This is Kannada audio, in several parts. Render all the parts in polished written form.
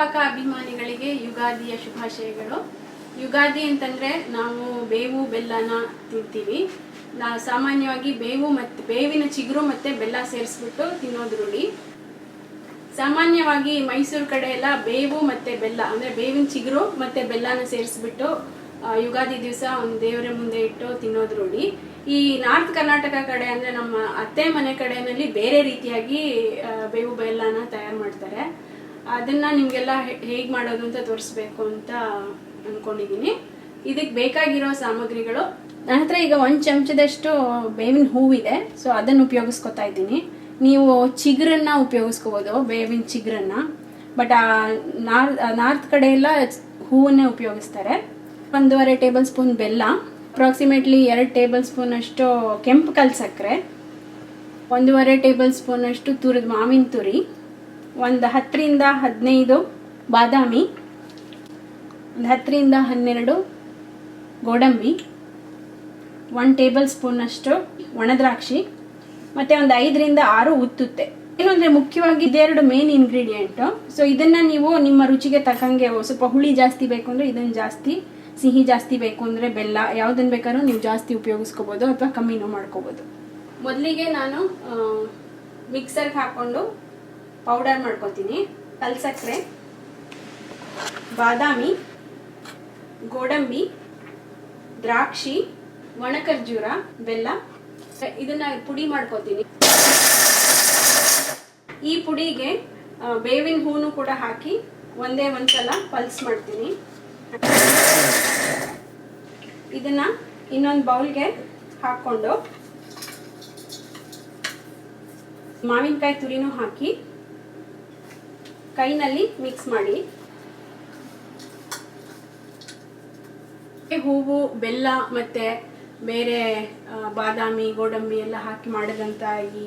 ಪಾಕ ಅಭಿಮಾನಿಗಳಿಗೆ ಯುಗಾದಿಯ ಶುಭಾಶಯಗಳು. ಯುಗಾದಿ ಅಂತಂದರೆ ನಾವು ಬೇವು ಬೆಲ್ಲನ ತಿಂತೀವಿ. ಸಾಮಾನ್ಯವಾಗಿ ಬೇವಿನ ಚಿಗುರು ಮತ್ತು ಬೆಲ್ಲ ಸೇರಿಸ್ಬಿಟ್ಟು ತಿನ್ನೋದು ರೂಢಿ. ಸಾಮಾನ್ಯವಾಗಿ ಮೈಸೂರು ಕಡೆ ಎಲ್ಲ ಬೇವು ಮತ್ತು ಬೆಲ್ಲ ಅಂದರೆ ಬೇವಿನ ಚಿಗುರು ಮತ್ತು ಬೆಲ್ಲನ ಸೇರಿಸ್ಬಿಟ್ಟು ಯುಗಾದಿ ದಿವಸ ಒಂದು ದೇವರ ಮುಂದೆ ಇಟ್ಟು ತಿನ್ನೋದು ರೂಢಿ. ಈ ನಾರ್ತ್ ಕರ್ನಾಟಕ ಕಡೆ ಅಂದರೆ ನಮ್ಮ ಅತ್ತೆ ಮನೆ ಕಡೆಯಲ್ಲಿ ಬೇರೆ ರೀತಿಯಾಗಿ ಬೇವು ಬೆಲ್ಲನ ತಯಾರು ಮಾಡ್ತಾರೆ. ಅದನ್ನು ನಿಮಗೆಲ್ಲ ಹೇಗೆ ಮಾಡೋದು ಅಂತ ತೋರಿಸ್ಬೇಕು ಅಂತ ಅಂದ್ಕೊಂಡಿದ್ದೀನಿ. ಇದಕ್ಕೆ ಬೇಕಾಗಿರೋ ಸಾಮಗ್ರಿಗಳು ನನ್ನ ಹತ್ರ ಈಗ 1 ಚಮಚದಷ್ಟು ಬೇವಿನ ಹೂವಿದೆ. ಸೊ ಅದನ್ನು ಉಪಯೋಗಿಸ್ಕೊತಾ ಇದ್ದೀನಿ. ನೀವು ಚಿಗುರನ್ನ ಉಪಯೋಗಿಸ್ಕೋಬೋದು, ಬೇವಿನ ಚಿಗುರನ್ನ. ಬಟ್ ನಾರ್ತ್ ಕಡೆ ಎಲ್ಲ ಹೂವನ್ನೇ ಉಪಯೋಗಿಸ್ತಾರೆ. 1.5 ಟೇಬಲ್ ಸ್ಪೂನ್ ಬೆಲ್ಲ, ಅಪ್ರಾಕ್ಸಿಮೇಟ್ಲಿ 2 ಟೇಬಲ್ ಸ್ಪೂನ್ ಅಷ್ಟು ಕೆಂಪು ಕಲ್ ಸಕ್ಕರೆ, 1.5 ಟೇಬಲ್ ಸ್ಪೂನ್ ಅಷ್ಟು ತುರಿದ ಮಾವಿನ ತುರಿ, ಒಂದು 10 ರಿಂದ 15 ಬಾದಾಮಿ, ಒಂದು 10 ರಿಂದ 12 ಗೋಡಂಬಿ, 1 ಟೇಬಲ್ ಸ್ಪೂನ್ ಅಷ್ಟು ಒಣದ್ರಾಕ್ಷಿ, ಮತ್ತು ಒಂದು 5 ರಿಂದ 6 ಉತ್ತುತ್ತೆ. ಏನು ಅಂದರೆ ಮುಖ್ಯವಾಗಿ ಇದೆರಡು ಮೇನ್ ಇಂಗ್ರೀಡಿಯೆಂಟು. ಸೊ ಇದನ್ನು ನೀವು ನಿಮ್ಮ ರುಚಿಗೆ ತಕ್ಕಂಗೆ, ಸ್ವಲ್ಪ ಹುಳಿ ಜಾಸ್ತಿ ಬೇಕು ಅಂದರೆ ಇದನ್ನು ಜಾಸ್ತಿ, ಸಿಹಿ ಜಾಸ್ತಿ ಬೇಕು ಅಂದರೆ ಬೆಲ್ಲ, ಯಾವುದನ್ನು ಬೇಕಾದ್ರೂ ನೀವು ಜಾಸ್ತಿ ಉಪಯೋಗಿಸ್ಕೋಬೋದು ಅಥವಾ ಕಮ್ಮಿನೂ ಮಾಡ್ಕೋಬೋದು. ಮೊದಲಿಗೆ ನಾನು ಮಿಕ್ಸರ್ಗೆ ಹಾಕ್ಕೊಂಡು ಪೌಡರ್ ಮಾಡ್ಕೊತೀನಿ. ಕಲ್ಸಕ್ಕರೆ, ಬಾದಾಮಿ, ಗೋಡಂಬಿ, ದ್ರಾಕ್ಷಿ, ಒಣಖರ್ಜೂರ, ಬೆಲ್ಲ, ಇದನ್ನ ಪುಡಿ ಮಾಡ್ಕೊತೀನಿ. ಈ ಪುಡಿಗೆ ಬೇವಿನ ಹೂನು ಕೂಡ ಹಾಕಿ ಒಂದೇ ಒಂದ್ಸಲ ಪಲ್ಸ್ ಮಾಡ್ತೀನಿ. ಇದನ್ನ ಇನ್ನೊಂದು ಬೌಲ್ಗೆ ಹಾಕ್ಕೊಂಡು ಮಾವಿನಕಾಯಿ ತುರಿನೂ ಹಾಕಿ ಕೈನಲ್ಲಿ ಮಿಕ್ಸ್ ಮಾಡಿ. ಹೂವು, ಬೆಲ್ಲ ಮತ್ತು ಬೇರೆ ಬಾದಾಮಿ, ಗೋಡಂಬಿ ಎಲ್ಲ ಹಾಕಿ ಮಾಡಿದಂಥ ಈ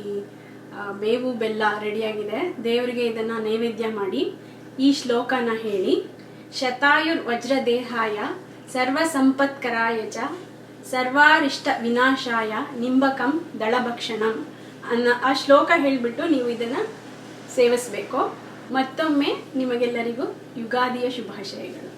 ಬೇವು ಬೆಲ್ಲ ರೆಡಿಯಾಗಿದೆ. ದೇವರಿಗೆ ಇದನ್ನು ನೈವೇದ್ಯ ಮಾಡಿ ಈ ಶ್ಲೋಕನ ಹೇಳಿ, ಶತಾಯುರ್ ವಜ್ರದೇಹಾಯ ಸರ್ವ ಸಂಪತ್ಕರಾಯ ಚ ಸರ್ವಾರಿಷ್ಟ ವಿನಾಶಾಯ ನಿಂಬಕಂ ದಳಭಕ್ಷಣಂ ಅನ್ನೋ ಆ ಶ್ಲೋಕ ಹೇಳಿಬಿಟ್ಟು ನೀವು ಇದನ್ನು ಸೇವಿಸಬೇಕು. ಮತ್ತೊಮ್ಮೆ ನಿಮಗೆಲ್ಲರಿಗೂ ಯುಗಾದಿಯ ಶುಭಾಶಯಗಳು.